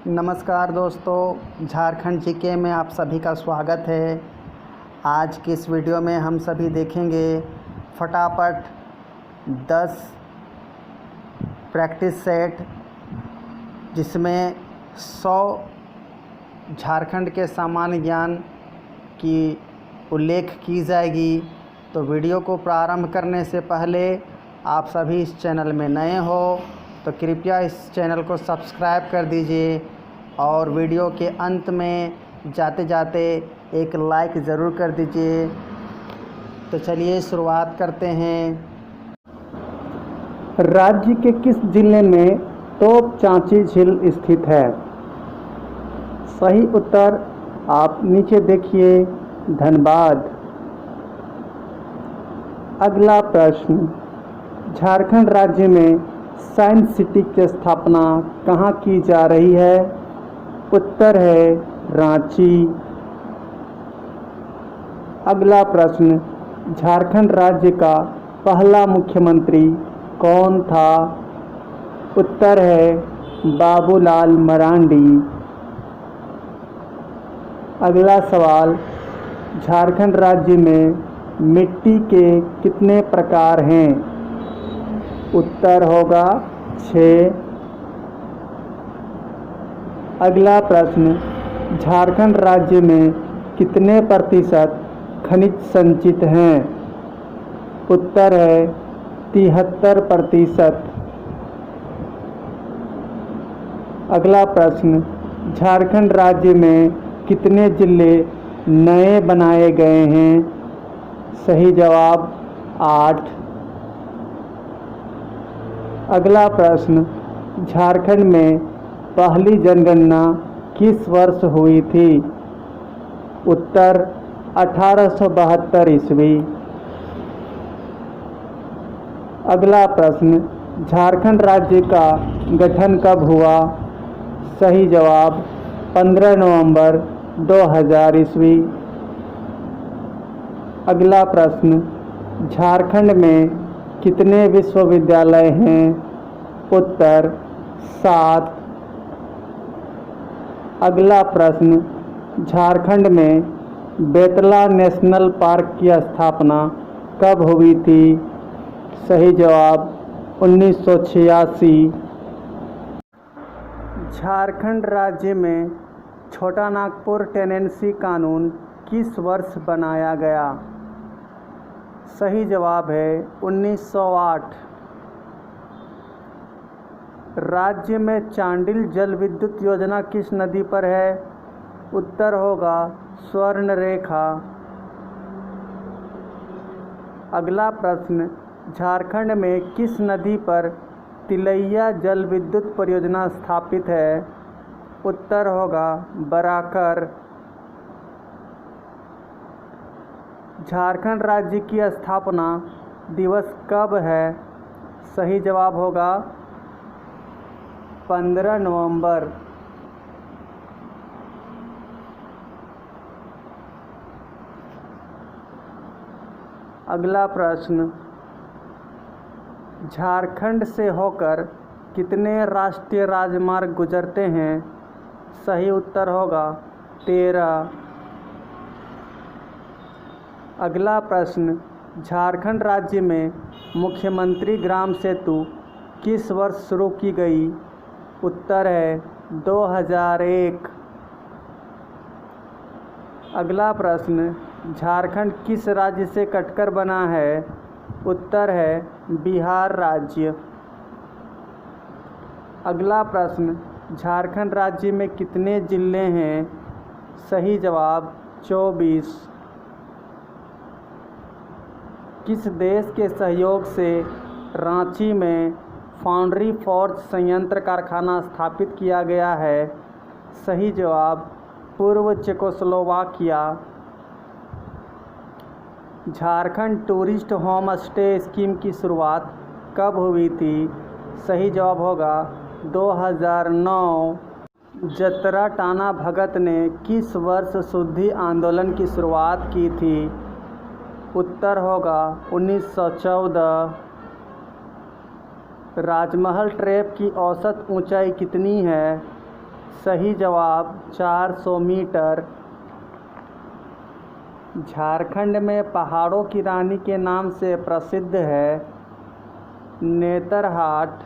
नमस्कार दोस्तों, झारखंड जीके में आप सभी का स्वागत है। आज की इस वीडियो में हम सभी देखेंगे फटाफट 10 प्रैक्टिस सेट, जिसमें 100 झारखंड के सामान्य ज्ञान की उल्लेख की जाएगी। तो वीडियो को प्रारंभ करने से पहले आप सभी इस चैनल में नए हो तो कृपया इस चैनल को सब्सक्राइब कर दीजिए और वीडियो के अंत में जाते जाते एक लाइक ज़रूर कर दीजिए। तो चलिए शुरुआत करते हैं। राज्य के किस जिले में तोप चांची झील स्थित है? सही उत्तर आप नीचे देखिए। धन्यवाद। अगला प्रश्न, झारखंड राज्य में साइंस सिटी की स्थापना कहाँ की जा रही है? उत्तर है रांची। अगला प्रश्न, झारखंड राज्य का पहला मुख्यमंत्री कौन था? उत्तर है बाबूलाल मरांडी। अगला सवाल, झारखंड राज्य में मिट्टी के कितने प्रकार हैं? उत्तर होगा 6। अगला प्रश्न, झारखंड राज्य में कितने प्रतिशत खनिज संचित हैं? उत्तर है 73%। अगला प्रश्न, झारखंड राज्य में कितने जिले नए बनाए गए हैं? सही जवाब 8। अगला प्रश्न, झारखंड में पहली जनगणना किस वर्ष हुई थी? उत्तर 1872 ईस्वी। अगला प्रश्न, झारखंड राज्य का गठन कब हुआ? सही जवाब 15 नवंबर 2000 ईस्वी। अगला प्रश्न, झारखंड में कितने विश्वविद्यालय हैं? उत्तर 7। अगला प्रश्न, झारखंड में बेतला नेशनल पार्क की स्थापना कब हुई थी? सही जवाब 1986। झारखंड राज्य में छोटा नागपुर टेनेंसी कानून किस वर्ष बनाया गया? सही जवाब है 1908। राज्य में चांडिल जल विद्युत योजना किस नदी पर है? उत्तर होगा स्वर्णरेखा। अगला प्रश्न, झारखंड में किस नदी पर तिलैया जल विद्युत परियोजना स्थापित है? उत्तर होगा बराकर। झारखंड राज्य की स्थापना दिवस कब है? सही जवाब होगा 15 नवंबर। अगला प्रश्न, झारखंड से होकर कितने राष्ट्रीय राजमार्ग गुजरते हैं? सही उत्तर होगा 13। अगला प्रश्न, झारखंड राज्य में मुख्यमंत्री ग्राम सेतु किस वर्ष शुरू की गई? उत्तर है 2001। अगला प्रश्न, झारखंड किस राज्य से कटकर बना है? उत्तर है बिहार राज्य। अगला प्रश्न, झारखंड राज्य में कितने जिले हैं? सही जवाब 24। किस देश के सहयोग से रांची में फाउंड्री फोर्ज संयंत्र कारखाना स्थापित किया गया है? सही जवाब पूर्व Czechoslovakia. Jharkhand tourist home stay scheme की शुरुआत कब हुई थी? सही जवाब होगा 2009। जतरा टाना भगत ने किस वर्ष शुद्धि आंदोलन की शुरुआत की थी? उत्तर होगा 1914। राजमहल ट्रैप की औसत ऊंचाई कितनी है? सही जवाब 400 मीटर। झारखंड में पहाड़ों की रानी के नाम से प्रसिद्ध है नेतरहाट।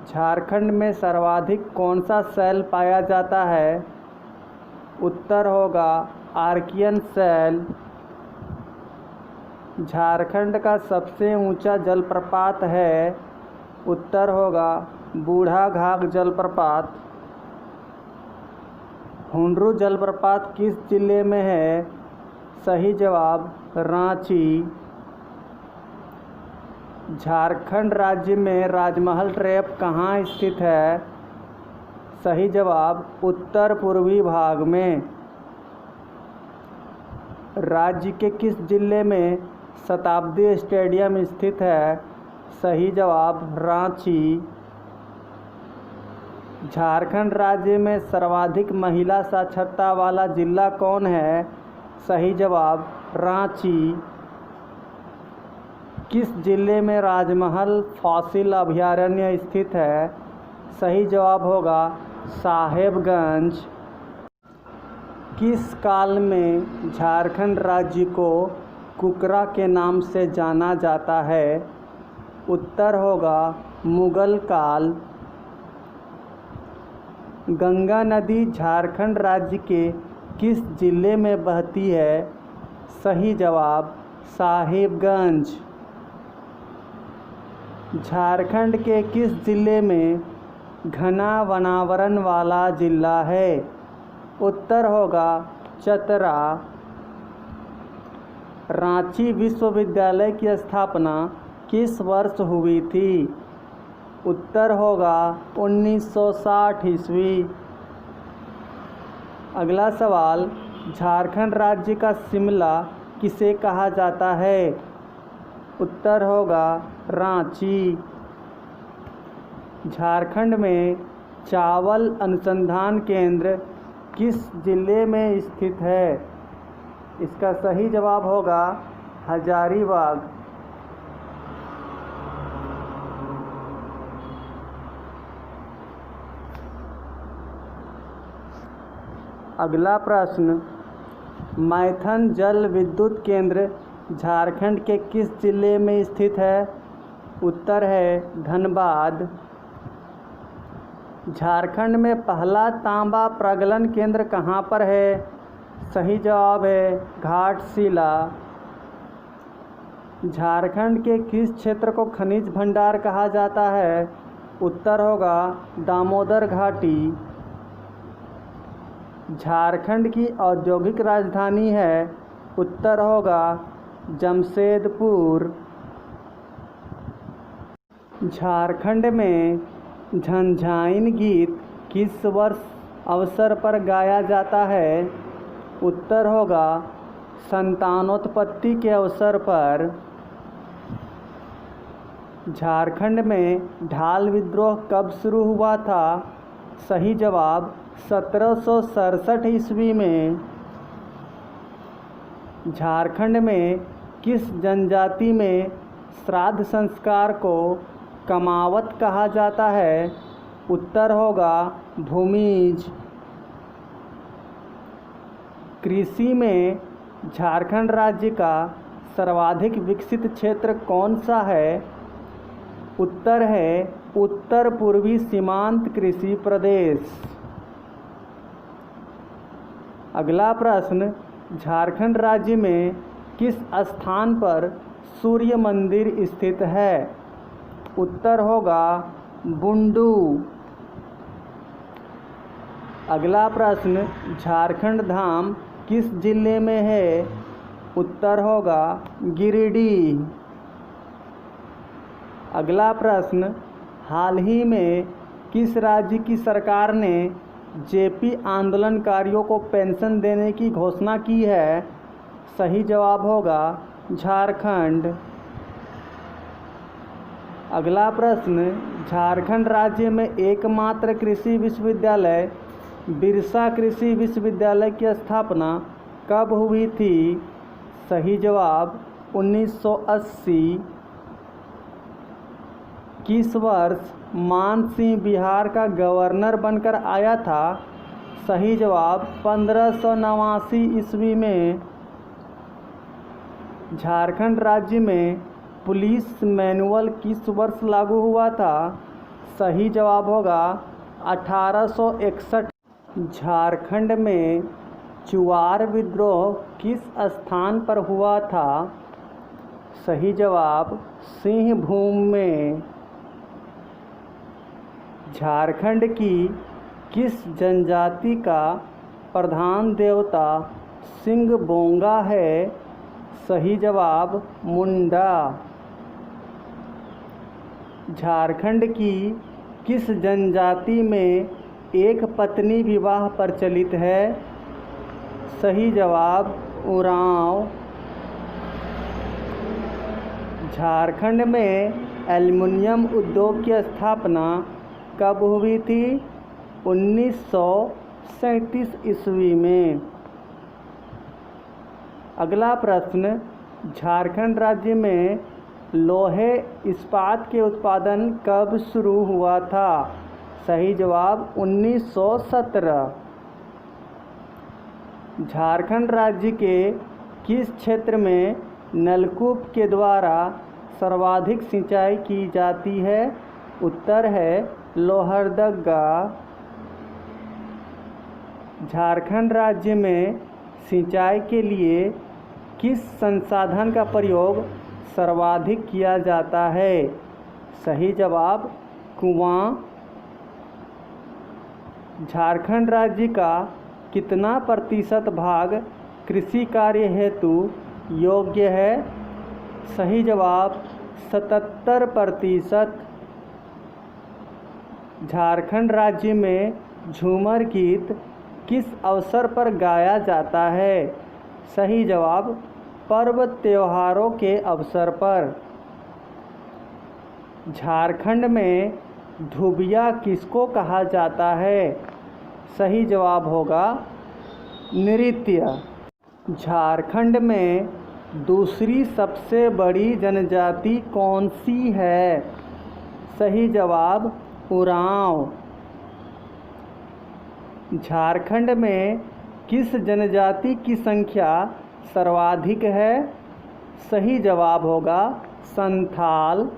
झारखंड में सर्वाधिक कौन सा शैल पाया जाता है? उत्तर होगा आर्कियन शैल। झारखंड का सबसे ऊंचा जलप्रपात है? उत्तर होगा बूढ़ाघाघ जलप्रपात। हुंडरू जलप्रपात किस जिले में है? सही जवाब रांची। झारखंड राज्य में राजमहल ट्रैप कहाँ स्थित है? सही जवाब उत्तर पूर्वी भाग में। राज्य के किस जिले में शताब्दी स्टेडियम स्थित है? सही जवाब रांची। झारखंड राज्य में सर्वाधिक महिला साक्षरता वाला जिला कौन है? सही जवाब रांची। किस जिले में राजमहल फॉसिल अभयारण्य स्थित है? सही जवाब होगा साहेबगंज। किस काल में झारखंड राज्य को कुकरा के नाम से जाना जाता है? उत्तर होगा मुगल काल। गंगा नदी झारखंड राज्य के किस जिले में बहती है? सही जवाब साहिबगंज। झारखंड के किस जिले में घना वनावरण वाला जिला है? उत्तर होगा चतरा। रांची विश्वविद्यालय की स्थापना किस वर्ष हुई थी? उत्तर होगा 1960 ईस्वी। अगला सवाल, झारखंड राज्य का शिमला किसे कहा जाता है? उत्तर होगा रांची। झारखंड में चावल अनुसंधान केंद्र किस जिले में स्थित है? इसका सही जवाब होगा हजारीबाग। अगला प्रश्न, मैथन जल विद्युत केंद्र झारखंड के किस जिले में स्थित है? उत्तर है धनबाद। झारखंड में पहला तांबा प्रगलन केंद्र कहाँ पर है? सही जवाब है घाटशिला। झारखंड के किस क्षेत्र को खनिज भंडार कहा जाता है? उत्तर होगा दामोदर घाटी। झारखंड की औद्योगिक राजधानी है? उत्तर होगा जमशेदपुर। झारखंड में झंझाइन गीत किस वर्ष अवसर पर गाया जाता है? उत्तर होगा संतानोत्पत्ति के अवसर पर। झारखंड में ढाल विद्रोह कब शुरू हुआ था? सही जवाब 1767 ईस्वी में। झारखंड में किस जनजाति में श्राद्ध संस्कार को कमावत कहा जाता है? उत्तर होगा भूमिज। कृषि में झारखंड राज्य का सर्वाधिक विकसित क्षेत्र कौन सा है? उत्तर है उत्तर पूर्वी सीमांत कृषि प्रदेश। अगला प्रश्न, झारखंड राज्य में किस स्थान पर सूर्य मंदिर स्थित है? उत्तर होगा बुंडू। अगला प्रश्न, झारखंड धाम किस जिले में है? उत्तर होगा गिरिडीह। अगला प्रश्न, हाल ही में किस राज्य की सरकार ने जेपी आंदोलनकारियों को पेंशन देने की घोषणा की है? सही जवाब होगा झारखंड। अगला प्रश्न, झारखंड राज्य में एकमात्र कृषि विश्वविद्यालय बिरसा कृषि विश्वविद्यालय की स्थापना कब हुई थी? सही जवाब 1980। किस वर्ष मान सिंह बिहार का गवर्नर बनकर आया था? सही जवाब 1589 ईस्वी में। झारखंड राज्य में पुलिस मैनुअल किस वर्ष लागू हुआ था? सही जवाब होगा 1861। झारखंड में चुआर विद्रोह किस स्थान पर हुआ था? सही जवाब सिंहभूम में। झारखंड की किस जनजाति का प्रधान देवता सिंगबोंगा है? सही जवाब मुंडा। झारखंड की किस जनजाति में एक पत्नी विवाह प्रचलित है? सही जवाब उरांव। झारखंड में एल्युमिनियम उद्योग की स्थापना कब हुई थी? 1937 ईस्वी में। अगला प्रश्न, झारखंड राज्य में लोहे इस्पात के उत्पादन कब शुरू हुआ था? सही जवाब 1917। झारखंड राज्य के किस क्षेत्र में नलकूप के द्वारा सर्वाधिक सिंचाई की जाती है? उत्तर है लोहरदगा। झारखंड राज्य में सिंचाई के लिए किस संसाधन का प्रयोग सर्वाधिक किया जाता है? सही जवाब कुआं। झारखंड राज्य का कितना प्रतिशत भाग कृषि कार्य हेतु योग्य है? सही जवाब 77%। झारखंड राज्य में झूमर गीत किस अवसर पर गाया जाता है? सही जवाब पर्व त्योहारों के अवसर पर। झारखंड में धुबिया किसको कहा जाता है? सही जवाब होगा नृत्य। झारखंड में दूसरी सबसे बड़ी जनजाति कौन सी है? सही जवाब उरांव। झारखंड में किस जनजाति की संख्या सर्वाधिक है? सही जवाब होगा संथाल।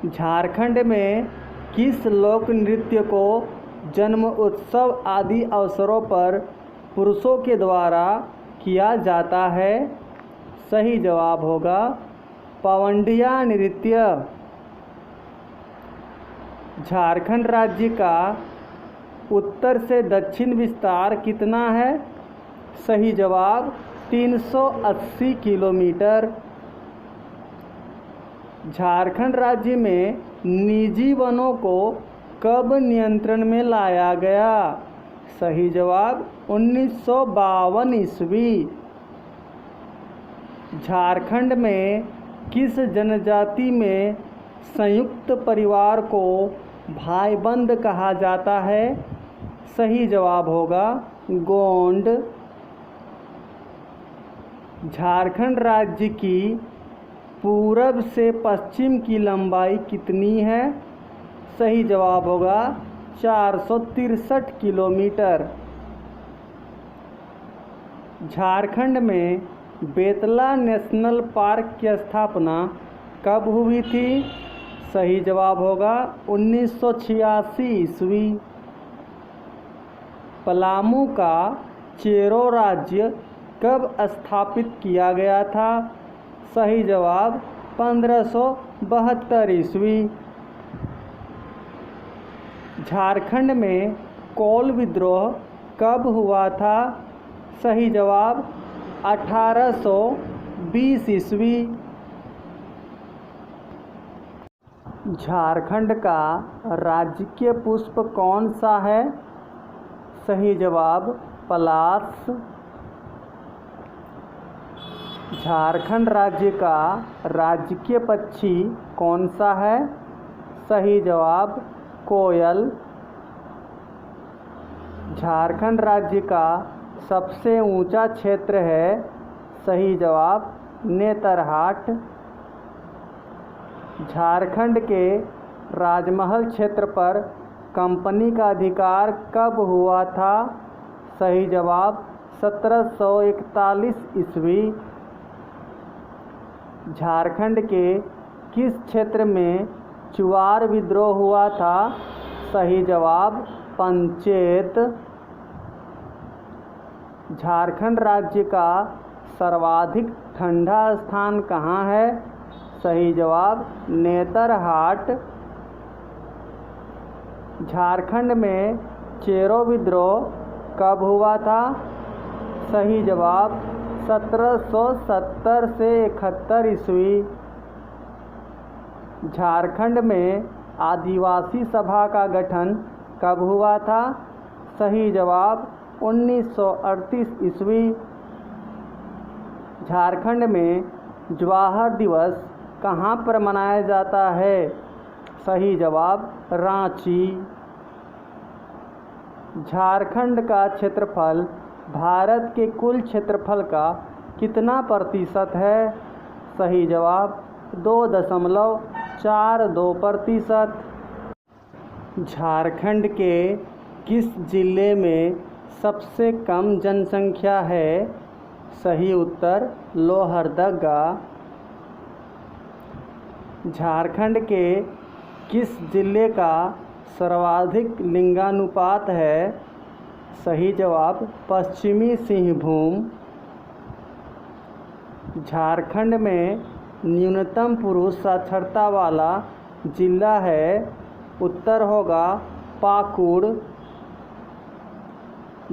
झारखंड में किस लोक नृत्य को जन्म उत्सव आदि अवसरों पर पुरुषों के द्वारा किया जाता है? सही जवाब होगा पवंडिया नृत्य। झारखंड राज्य का उत्तर से दक्षिण विस्तार कितना है? सही जवाब 380 किलोमीटर। झारखंड राज्य में निजी वनों को कब नियंत्रण में लाया गया? सही जवाब 1952 ईस्वी। झारखंड में किस जनजाति में संयुक्त परिवार को भाईबंद कहा जाता है? सही जवाब होगा गोंड। झारखंड राज्य की पूरब से पश्चिम की लंबाई कितनी है? सही जवाब होगा 463 किलोमीटर। झारखंड में बेतला नेशनल पार्क की स्थापना कब हुई थी? सही जवाब होगा 1986 ईस्वी। पलामू का चेरो राज्य कब स्थापित किया गया था? सही जवाब 1572 ईस्वी। झारखंड में कोल विद्रोह कब हुआ था? सही जवाब 1820 ईस्वी। झारखंड का राजकीय पुष्प कौन सा है? सही जवाब पलाश। झारखंड राज्य का राजकीय पक्षी कौन सा है? सही जवाब कोयल। झारखंड राज्य का सबसे ऊंचा क्षेत्र है? सही जवाब नेतरहाट। झारखंड के राजमहल क्षेत्र पर कंपनी का अधिकार कब हुआ था? सही जवाब 1741 ईस्वी। झारखंड के किस क्षेत्र में चुआर विद्रोह हुआ था? सही जवाब पंचेत। झारखंड राज्य का सर्वाधिक ठंडा स्थान कहाँ है? सही जवाब नेतरहाट। झारखंड में चेरो विद्रोह कब हुआ था? सही जवाब 1770 से 71 ईस्वी। झारखंड में आदिवासी सभा का गठन कब हुआ था? सही जवाब 1938 ईस्वी। झारखंड में जवाहर दिवस कहाँ पर मनाया जाता है? सही जवाब रांची। झारखंड का क्षेत्रफल भारत के कुल क्षेत्रफल का कितना प्रतिशत है? सही जवाब 2.42%। झारखंड के किस जिले में सबसे कम जनसंख्या है? सही उत्तर लोहरदगा। झारखंड के किस जिले का सर्वाधिक लिंगानुपात है? सही जवाब पश्चिमी सिंहभूम। झारखंड में न्यूनतम पुरुष साक्षरता वाला जिला है? उत्तर होगा पाकुड़।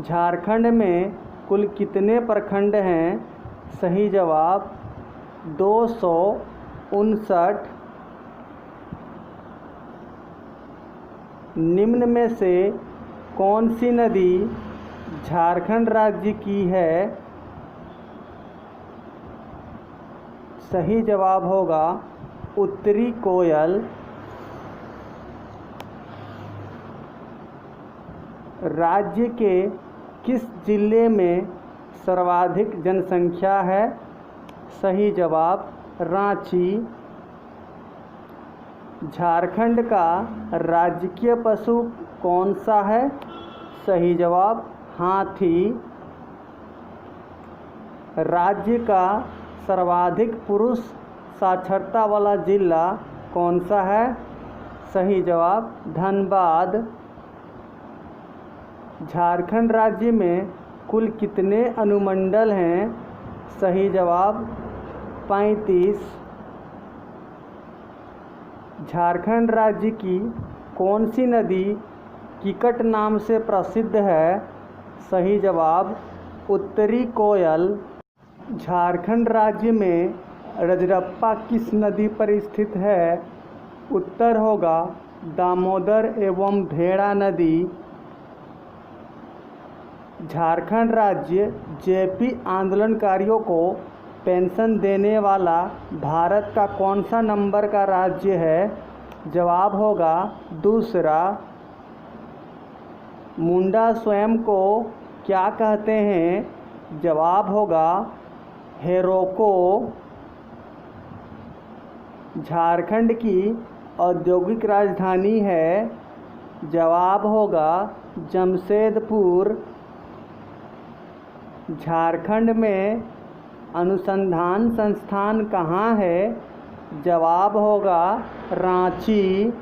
झारखंड में कुल कितने प्रखंड हैं? सही जवाब 259। निम्न में से कौन सी नदी झारखंड राज्य की है? सही जवाब होगा उत्तरी कोयल। राज्य के किस जिले में सर्वाधिक जनसंख्या है? सही जवाब रांची। झारखंड का राजकीय पशु कौन सा है? सही जवाब हाथी। राज्य का सर्वाधिक पुरुष साक्षरता वाला जिला कौन सा है? सही जवाब धनबाद। झारखंड राज्य में कुल कितने अनुमंडल हैं? सही जवाब 35। झारखंड राज्य की कौन सी नदी किकट नाम से प्रसिद्ध है? सही जवाब उत्तरी कोयल। झारखंड राज्य में रजरप्पा किस नदी पर स्थित है? उत्तर होगा दामोदर एवं भेड़ा नदी। झारखंड राज्य जेपी आंदोलनकारियों को पेंशन देने वाला भारत का कौन सा नंबर का राज्य है? जवाब होगा दूसरा। मुंडा स्वयं को क्या कहते हैं? जवाब होगा हेरोको। झारखंड की औद्योगिक राजधानी है? जवाब होगा जमशेदपुर। झारखंड में अनुसंधान संस्थान कहाँ है? जवाब होगा रांची।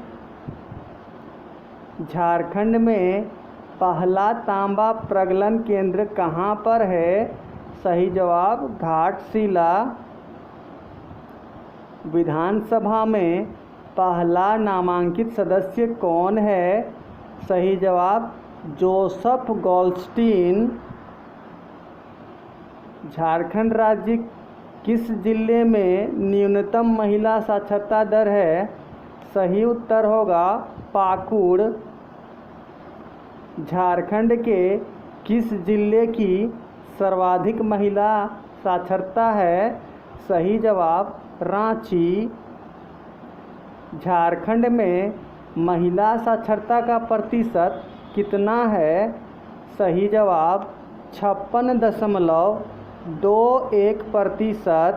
झारखंड में पहला तांबा प्रगलन केंद्र कहाँ पर है? सही जवाब घाटशिला। विधानसभा में पहला नामांकित सदस्य कौन है? सही जवाब जोसेफ गोल्डस्टीन। झारखंड राज्य किस जिले में न्यूनतम महिला साक्षरता दर है? सही उत्तर होगा पाकुड़। झारखंड के किस जिले की सर्वाधिक महिला साक्षरता है? सही जवाब रांची। झारखंड में महिला साक्षरता का प्रतिशत कितना है? सही जवाब 56.21%।